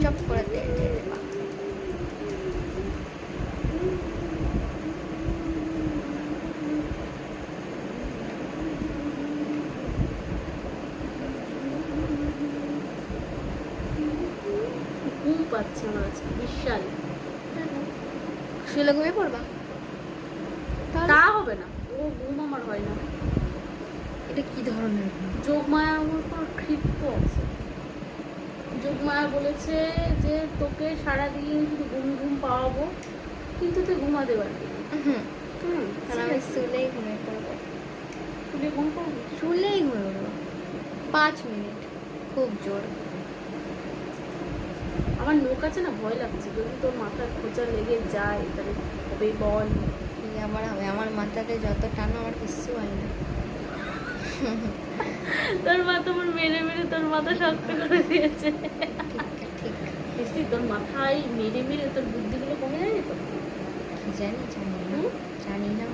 Chop করে তেল দিয়ে দেবা। ঘুম পাচ্ছে আমার আজকে বিশাল। শুলে ঘুমিয়ে পড়বা? তা হবে না, ও ঘুম আমার হয় না। এটা কি ধরনের ঘুম? যোগমায়া আমার উপর ক্ষিপ্ত আছে। যোগমায়া বলেছে যে তোকে সারাদিন শুধু ঘুম ঘুম পাওয়াবো, কিন্তু তুই ঘুমাতে পারবি না। তাহলে আমি শুলেই ঘুমিয়ে পড়বো। শুলে ঘুম পাবি? শুলেই ঘুমিয়ে পড়বো 5 মিনিট, খুব জোর। আমার নোক আছে না, ভয় লাগছে যদি তোর মাথার খোঁচা লেগে যায় তাহলে হবে বল। কি আবার হবে? আমার মাথাতে যত টানো আমার কিচ্ছু হয় না। তোর মা তোমার মেরে মেরে তোর মাথা শক্ত করে দিয়েছে। ঠিক মিষ্টি, তোর মাথায় মেরে মেরে তোর বুদ্ধিগুলো কমে যায়নি তো? কি জানি, জানি না। হুম? জানি না।